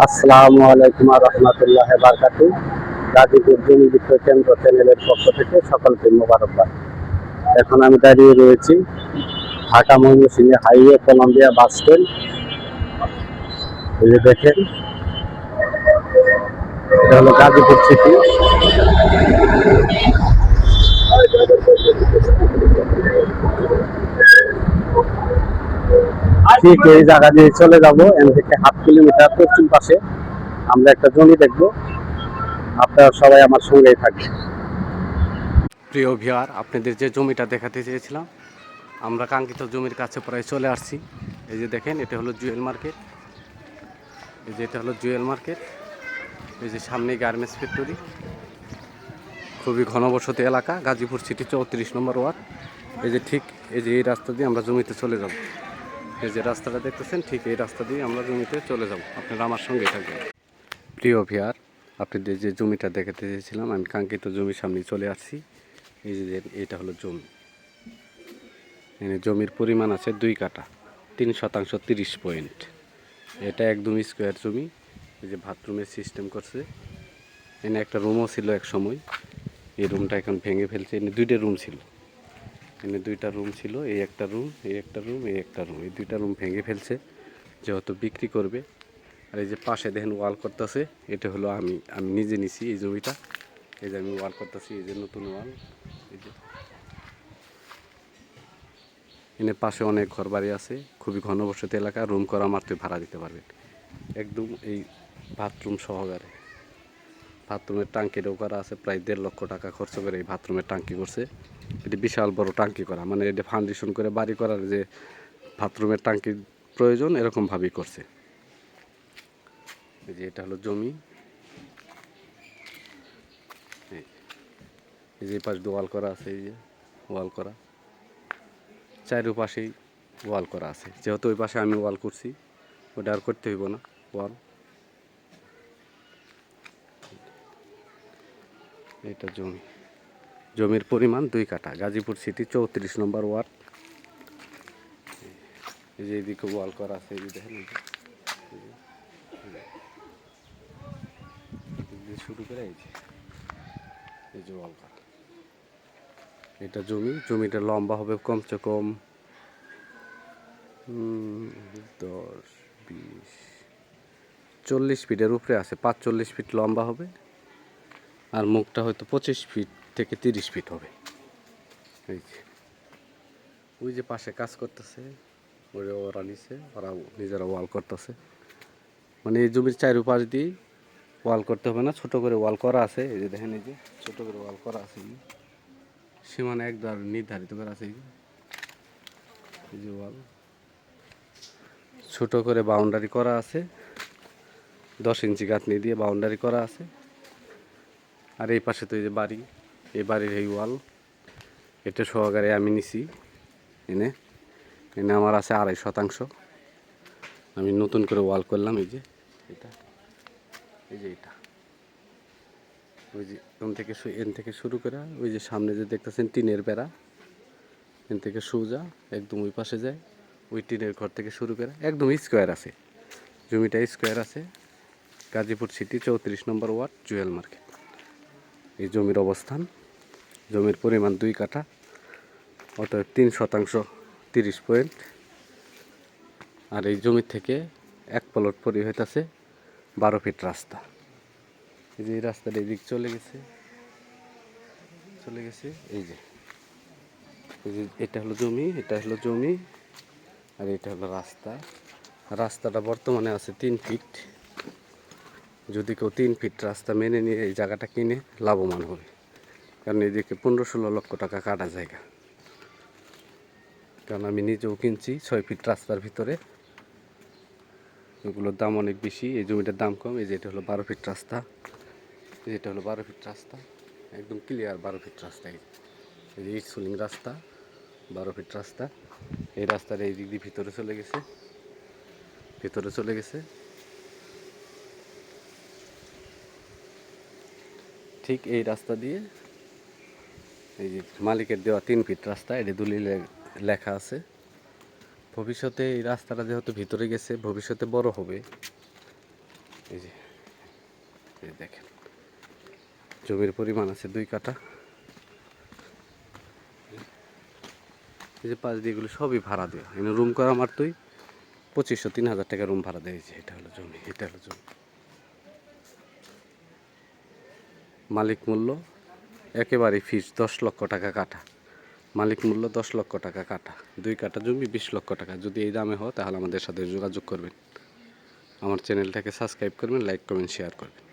আসসালামু আলাইকুম রহমতুল্লাহ বারকাতু। গাজীপুর জমি বিক্রয় কেন্দ্র চ্যানেলের পক্ষ থেকে সকলকে মোবারকবাদ। এখন আমি দাঁড়িয়ে রয়েছি Dhaka Mymensingh highway Columbia bus stand. এই যে দেখেন, এটা হলো গাজীপুর সিটি। ঠিক এই জায়গা দিয়ে চলে যাব। এখান থেকে 1/2 কিলোমিটার পশ্চিম পাশে আমরা একটা জমি দেখবো। আপনারা সবাই আমার সঙ্গেই থাকবেন। প্রিয় ভিউয়ার, আপনাদের যে জমিটা দেখাতে চেয়েছিলাম, আমরা কাঙ্ক্ষিত জমির কাছে প্রায় চলে আসছি। এই যে দেখেন, এটা হলো জুয়েল মার্কেট। এই যে এটা হলো জুয়েল মার্কেট। এই যে সামনে গার্মেন্টস ফ্যাক্টরি। খুবই ঘনবসতি এলাকা, গাজীপুর সিটি 34 নম্বর ওয়ার্ড। এই যে ঠিক এই যে এই রাস্তা দিয়ে আমরা জমিতে চলে যাব। এই যে রাস্তাটা দেখতেছেন, ঠিক এই রাস্তা দিয়ে আমরা জমিতে চলে যাব। আপনারা আমার সঙ্গেই থাকবেন। প্রিয় ভিউয়ার, আপনাদের যে জমিটা দেখাতে চেয়েছিলাম, আমি কাঙ্ক্ষিত জমির সামনে চলে আসছি। এই যে এটা হলো জমি। জমির পরিমাণ আছে 2 কাঠা, 3 শতাংশ 30 পয়েন্ট। এটা একদম স্কোয়ার জমি। এই যে বাথরুমের সিস্টেম করছে। এখানে একটা রুমও ছিল এক সময়। এই রুমটা এখন ভেঙে ফেলছে। এখানে 2টা রুম ছিল। এখানে 2টা রুম ছিল, এই একটা রুম, এই একটা রুম, এই একটা রুম। এই 2টা রুম ভেঙে ফেলছে, যেহেতু বিক্রি করবে। আর এই যে পাশে দেখেন ওয়াল করতেছে, এটা হলো আমি নিজে নিছি এই জমিটা। এই যে আমি ওয়াল করতেছি, এই যে নতুন ওয়াল। এই যে এখানে পাশে অনেক ঘর বাড়ি আছে, খুবই ঘনবসতি এলাকা। রুম করা মাত্রই ভাড়া দিতে পারবেন একদম। এই বাথরুম সহকারে, বাথরুমের টাঙ্কিটাও করা আছে। প্রায় 1.5 লক্ষ টাকা খরচ করে এই বাথরুমের টাঙ্কি করছে। এটি বিশাল বড় টাঙ্কি করা, মানে এটা ফাউন্ডেশন করে বাড়ি করার যে বাথরুমের টাঙ্কির প্রয়োজন, এরকমভাবেই করছে। এই যে এটা হলো জমি। এই যে পাশ দিয়ে ওয়াল করা আছে, এই যে ওয়াল করা, চারপাশেই ওয়াল করা আছে। যেহেতু ওই পাশে আমি ওয়াল করছি, ওটা আর করতে হইব না ওয়াল। এটা জমি, জমির পরিমাণ 2 কাঠা, গাজীপুর সিটি 34 নম্বর ওয়ার্ড। এই যে এইদিকে ওয়াল করা আছে, এই যে দেখেন, শুরু করে এই যে ওয়াল করা। এটা জমিটা লম্বা হবে কমসে কম 10, 20, 40 ফিটের উপরে আছে। 45 ফিট লম্বা হবে। আর মুখটা হয়তো 25 ফিট থেকে 30 ফিট হবে। এই যে ওই যে পাশে কাজ করতেছে, ওরা নিচে, ওরা নিজেরা ওয়াল করতেছে। মানে এই জমির চারপাশ দিয়ে ওয়াল করতে হবে না, ছোট করে ওয়াল করা আছে। এই যে দেখেন, এই যে ছোট করে ওয়াল করা আছে। সীমানা একদম নির্ধারিত করা আছে। এই যে ওয়াল ছোট করে বাউন্ডারি করা আছে, 10 ইঞ্চি গাঁথনি দিয়ে বাউন্ডারি করা আছে। আর এই পাশে তো এই যে বাড়ি, এই বাড়ির এই ওয়াল, এটা সহকারে আমি নিছি। এনে এনে আমার আছে 2.5 শতাংশ। আমি নতুন করে ওয়াল করলাম। এই যে এটা, এই যে এটা, ওই যে এন থেকে শুরু করে ওই যে সামনে যে দেখতেছেন টিনের বেড়া, এন থেকে সোজা একদম ওই পাশে যায়। ওই টিনের ঘর থেকে শুরু করে একদম স্কোয়ার আছে। জমিটা স্কোয়ার আছে। গাজীপুর সিটি 34 নম্বর ওয়ার্ড, জুয়েল মার্কেট। এই জমির অবস্থান, জমির পরিমাণ 2 কাঠা, অর্থাৎ 3 শতাংশ 30 পয়েন্ট। আর এই জমি থেকে 1 প্লট পরি হইতেছে 12 ফিট রাস্তা। এই যে এই রাস্তাটা এদিক চলে গেছে। এই যে এটা হলো জমি, এটা হলো জমি, আর এটা হলো রাস্তা। রাস্তাটা বর্তমানে আছে 3 ফিট। যদি কেউ 3 ফিট রাস্তা মেনে নিয়ে এই জায়গাটা কিনে লাভবান হবে, কারণ এদিকে 15-16 লক্ষ টাকা কাটা জায়গা। কারণ আমি নিজেও কিনছি 6 ফিট রাস্তার ভিতরে, এগুলোর দাম অনেক বেশি, এই জমিটার দাম কম। এই যে এটা হলো 12 ফিট রাস্তা, এটা হলো 12 ফিট রাস্তা, একদম ক্লিয়ার 12 ফিট রাস্তা। এই যে ইটসুলিং রাস্তা, 12 ফিট রাস্তা। এই রাস্তাটা এই দিক দিয়ে ভিতরে চলে গেছে। ঠিক এই রাস্তা দিয়ে, এই যে মালিকের দেওয়া 3 ফিট রাস্তা, এটা দলিলে লেখা আছে। ভবিষ্যতে এই রাস্তাটা যেহেতু ভিতরে গেছে, ভবিষ্যতে বড় হবে। এই যে দেখেন জমির পরিমাণ আছে 2 কাঠা। এই যে পাশ দিয়ে এগুলো সবই ভাড়া দেওয়া, এখানে রুম করা মাত্রই 2500-3000 টাকা রুম ভাড়া দেয়। যে এটা হলো জমি, এটা হলো জমি। মালিক মূল্য একেবারেই ফিক্স 10 লক্ষ টাকা কাঠা। মালিক মূল্য 10 লক্ষ টাকা কাঠা। 2 কাঠা জমি 20 লক্ষ টাকা। যদি এই দামে হয় তাহলে আমাদের সাথে যোগাযোগ করবেন। আমার চ্যানেলটাকে সাবস্ক্রাইব করবেন, লাইক করবেন, শেয়ার করবেন।